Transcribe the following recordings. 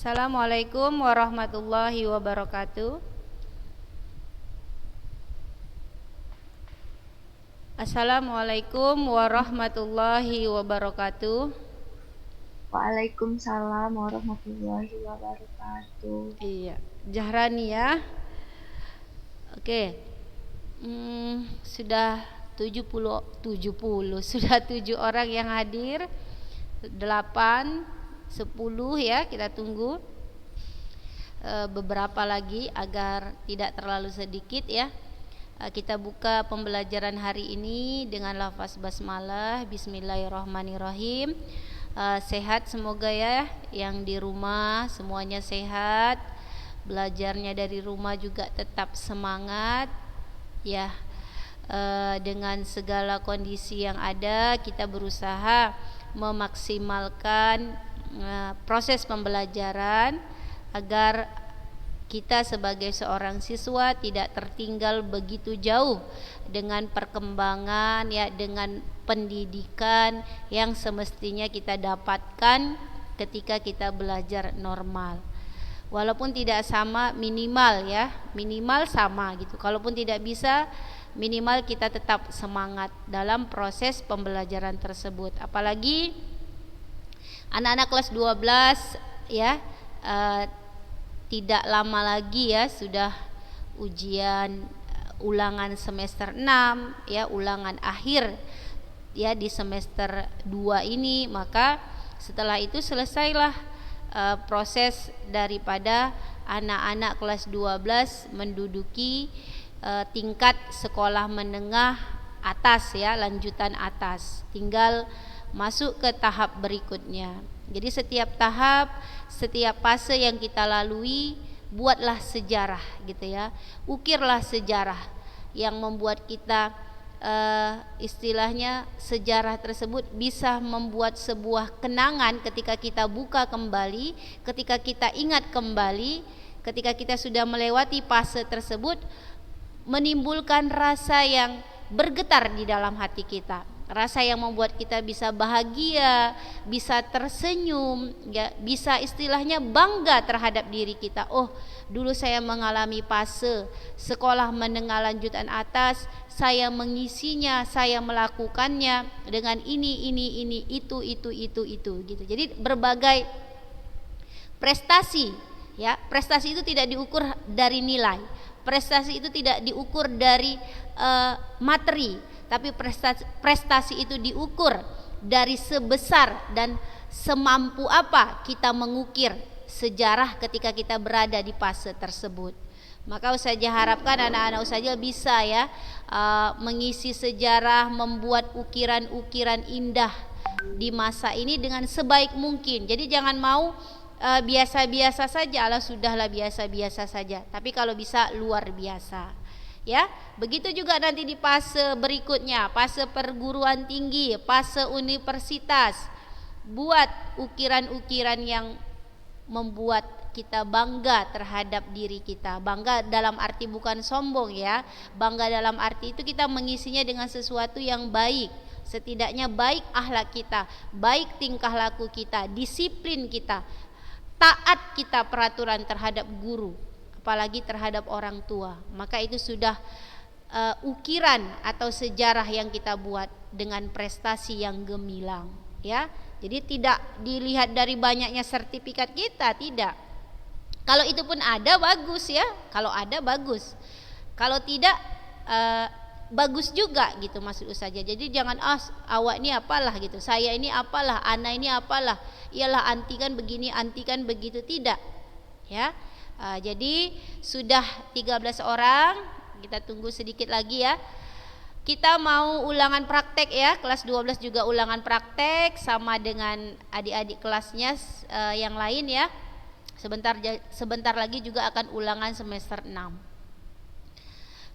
Assalamualaikum warahmatullahi wabarakatuh. Assalamualaikum warahmatullahi wabarakatuh. Waalaikumsalam warahmatullahi wabarakatuh. Iya, Jahrani ya. Oke. Sudah 70 sudah 7 orang yang hadir. 8 10 ya, kita tunggu beberapa lagi agar tidak terlalu sedikit ya. Kita buka pembelajaran hari ini dengan lafaz basmalah. Bismillahirrahmanirrahim. Sehat semoga ya, yang di rumah semuanya sehat, belajarnya dari rumah juga tetap semangat ya. Dengan segala kondisi yang ada, kita berusaha memaksimalkan proses pembelajaran agar kita sebagai seorang siswa tidak tertinggal begitu jauh dengan perkembangan ya, dengan pendidikan yang semestinya kita dapatkan ketika kita belajar normal. Walaupun tidak sama, minimal ya, minimal sama gitu. Kalaupun tidak bisa, minimal kita tetap semangat dalam proses pembelajaran tersebut. Apalagi anak-anak kelas 12 ya, tidak lama lagi ya sudah ujian ulangan semester 6 ya, ulangan akhir ya di semester 2 ini. Maka setelah itu selesailah proses daripada anak-anak kelas 12 menduduki tingkat sekolah menengah atas ya, lanjutan atas, tinggal masuk ke tahap berikutnya. Jadi setiap tahap, setiap fase yang kita lalui, buatlah sejarah gitu ya, ukirlah sejarah yang membuat kita istilahnya sejarah tersebut bisa membuat sebuah kenangan ketika kita buka kembali, ketika kita ingat kembali, ketika kita sudah melewati fase tersebut, menimbulkan rasa yang bergetar di dalam hati kita, rasa yang membuat kita bisa bahagia, bisa tersenyum ya, bisa istilahnya bangga terhadap diri kita. Oh, dulu saya mengalami fase sekolah menengah lanjutan atas, saya mengisinya, saya melakukannya dengan ini itu gitu. Jadi berbagai prestasi ya, prestasi itu tidak diukur dari nilai, prestasi itu tidak diukur dari materi, tapi prestasi itu diukur dari sebesar dan semampu apa kita mengukir sejarah ketika kita berada di fase tersebut. Maka Ustazah harapkan anak-anak Ustazah bisa ya mengisi sejarah, membuat ukiran-ukiran indah di masa ini dengan sebaik mungkin. Jadi jangan mau biasa-biasa saja, Allah sudahlah biasa-biasa saja, tapi kalau bisa luar biasa ya. Begitu juga nanti di fase berikutnya, fase perguruan tinggi, fase universitas, buat ukiran-ukiran yang membuat kita bangga terhadap diri kita. Bangga dalam arti bukan sombong ya, bangga dalam arti itu kita mengisinya dengan sesuatu yang baik. Setidaknya baik akhlak kita, baik tingkah laku kita, disiplin kita, taat kita peraturan terhadap guru, apalagi terhadap orang tua. Maka itu sudah ukiran atau sejarah yang kita buat dengan prestasi yang gemilang ya. Jadi tidak dilihat dari banyaknya sertifikat kita, tidak. Kalau itu pun ada bagus ya, kalau ada bagus, kalau tidak bagus juga gitu maksud Ustazah. Jadi jangan awak ini apalah gitu, saya ini apalah, ana ini apalah, iyalah anti kan begini, anti kan begitu, tidak ya. Jadi sudah 13 orang, kita tunggu sedikit lagi ya. Kita mau ulangan praktek ya, kelas 12 juga ulangan praktek sama dengan adik-adik kelasnya yang lain ya. Sebentar lagi juga akan ulangan semester 6.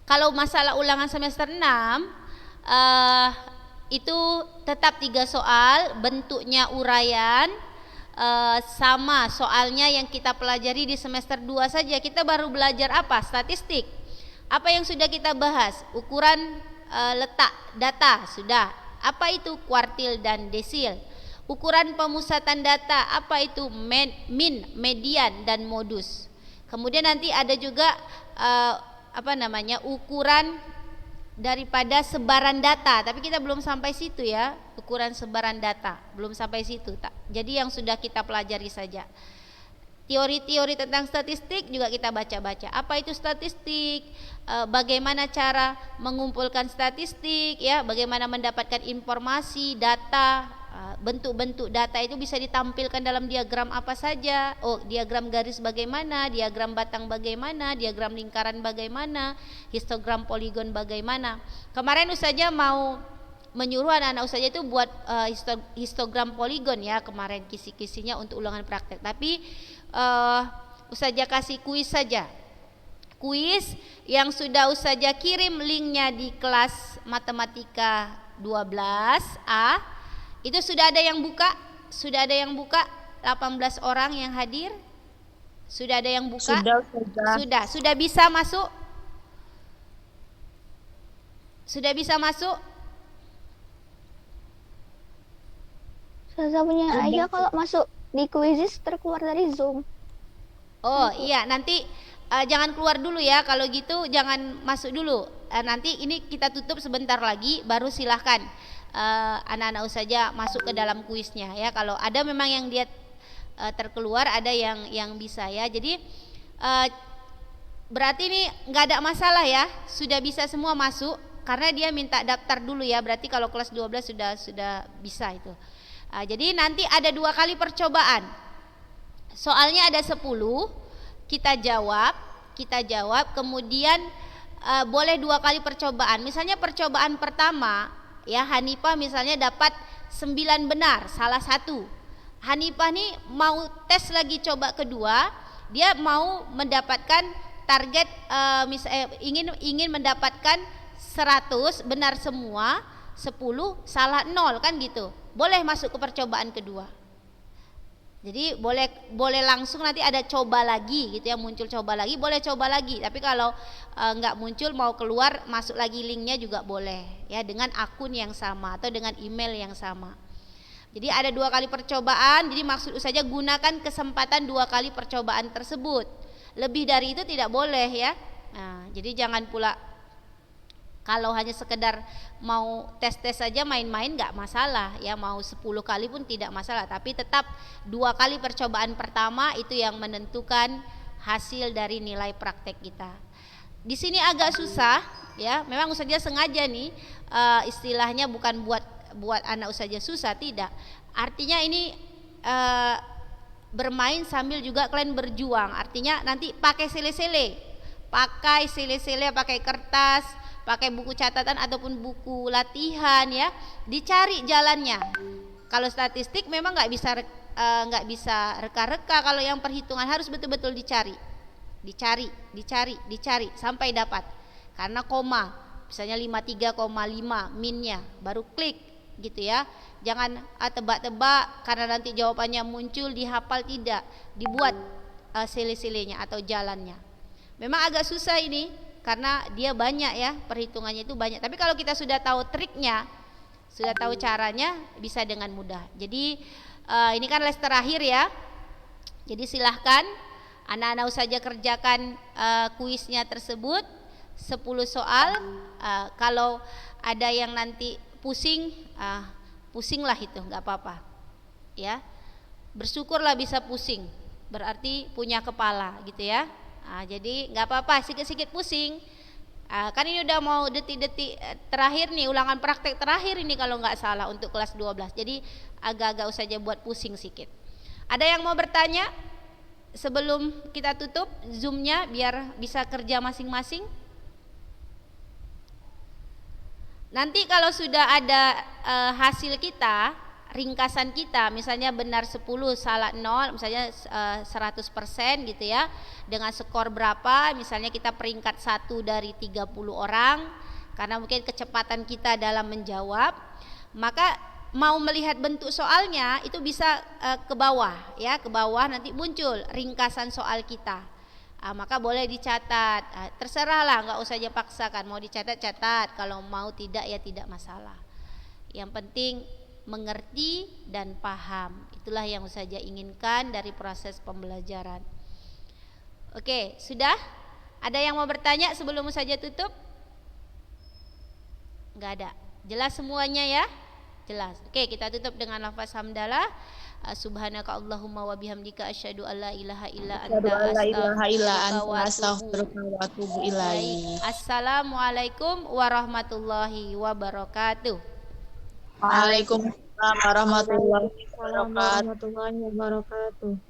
Kalau masalah ulangan semester 6 itu tetap 3 soal, bentuknya uraian, sama soalnya yang kita pelajari di semester 2 saja. Kita baru belajar apa? Statistik. Apa yang sudah kita bahas? Ukuran letak data sudah. Apa itu kuartil dan desil? Ukuran pemusatan data, apa itu min, median, dan modus. Kemudian nanti ada juga ukuran daripada sebaran data, tapi kita belum sampai situ ya. Ukuran sebaran data belum sampai situ. Jadi yang sudah kita pelajari saja. Teori-teori tentang statistik juga kita baca-baca. Apa itu statistik? Bagaimana cara mengumpulkan statistik, ya? Bagaimana mendapatkan informasi, data, bentuk-bentuk data itu bisa ditampilkan dalam diagram apa saja? Oh, diagram garis bagaimana, diagram batang bagaimana, diagram lingkaran bagaimana, histogram poligon bagaimana. Kemarin Ustazah mau menyuruh anak-anak Ustazah itu buat histogram poligon ya kemarin kisi-kisinya untuk ulangan praktek. Tapi Ustazah kasih kuis saja. Kuis yang sudah Ustazah kirim linknya di kelas matematika 12A. Itu sudah ada yang buka? Sudah ada yang buka? 18 orang yang hadir? Sudah ada yang buka? Sudah. Sudah bisa masuk? Sudah bisa masuk? Ustazah punya aja kalau masuk di Quizizz terkeluar dari Zoom. Oh iya, nanti jangan keluar dulu ya. Kalau gitu jangan masuk dulu. Nanti ini kita tutup sebentar lagi, baru silahkan anak-anak Ustazah masuk ke dalam kuisnya ya. Kalau ada memang yang dia terkeluar, ada yang bisa ya. Jadi berarti ini nggak ada masalah ya. Sudah bisa semua masuk karena dia minta daftar dulu ya. Berarti kalau kelas 12 sudah bisa itu. Jadi nanti ada 2 kali percobaan. Soalnya ada 10, kita jawab, kemudian boleh 2 kali percobaan. Misalnya percobaan pertama, ya Hanifah misalnya dapat 9 benar, salah 1. Hanifah nih mau tes lagi coba kedua, dia mau mendapatkan target ingin mendapatkan 100 benar semua, 10 salah 0 kan gitu. Boleh masuk ke percobaan kedua. Jadi boleh langsung nanti ada coba lagi gitu ya, muncul coba lagi, boleh coba lagi. Tapi kalau nggak muncul mau keluar, masuk lagi linknya juga boleh ya, dengan akun yang sama atau dengan email yang sama. Jadi ada 2 kali percobaan. Jadi maksud saja gunakan kesempatan 2 kali percobaan tersebut. Lebih dari itu tidak boleh ya. Nah, jadi jangan pula kalau hanya sekedar mau tes-tes saja, main-main nggak masalah ya, mau 10 kali pun tidak masalah, tapi tetap 2 kali percobaan pertama itu yang menentukan hasil dari nilai praktek kita. Di sini agak susah ya, memang Ustazah sengaja nih istilahnya bukan buat anak Ustazah susah, tidak. Artinya ini bermain sambil juga kalian berjuang. Artinya nanti pakai sele-sele, pakai kertas, pakai buku catatan ataupun buku latihan ya, dicari jalannya. Kalau statistik memang nggak bisa reka-reka. Kalau yang perhitungan harus betul-betul dicari sampai dapat. Karena koma, misalnya 53,5 minnya, baru klik gitu ya. Jangan tebak-tebak karena nanti jawabannya muncul dihafal, tidak, dibuat sele-selenya atau jalannya. Memang agak susah ini karena dia banyak ya, perhitungannya itu banyak. Tapi kalau kita sudah tahu triknya, sudah tahu caranya, bisa dengan mudah. Jadi ini kan les terakhir ya. Jadi silahkan anak-anak Ustazah kerjakan kuisnya tersebut 10 soal. Kalau ada yang nanti pusinglah itu nggak apa-apa ya. Bersyukurlah bisa pusing, berarti punya kepala gitu ya. Jadi nggak apa-apa sedikit-sedikit pusing. Kan ini udah mau detik-detik terakhir nih, ulangan praktek terakhir ini kalau nggak salah untuk kelas 12. Jadi agak-agak Ustazah buat pusing sedikit. Ada yang mau bertanya sebelum kita tutup Zoom-nya biar bisa kerja masing-masing? Nanti kalau sudah ada hasil kita, ringkasan kita, misalnya benar 10 salah 0, misalnya 100% gitu ya, dengan skor berapa, misalnya kita peringkat 1 dari 30 orang karena mungkin kecepatan kita dalam menjawab, maka mau melihat bentuk soalnya itu bisa ke bawah ya, ke bawah nanti muncul ringkasan soal kita. Maka boleh dicatat, terserahlah, nggak usah aja paksakan, mau dicatat catat, kalau mau tidak ya tidak masalah. Yang penting mengerti dan paham. Itulah yang Ustazah inginkan dari proses pembelajaran. Oke, sudah? Ada yang mau bertanya sebelum Ustazah tutup? Enggak ada. Jelas semuanya ya? Jelas. Oke, kita tutup dengan lafaz hamdalah. Subhanaka Allahumma wa bihamdika asyhadu an la ilaha illa anta astaghfiruka wa atubu ilaik. Assalamualaikum warahmatullahi wabarakatuh. Waalaikumsalam warahmatullahi wabarakatuh. Warahmatullahi wabarakatuh.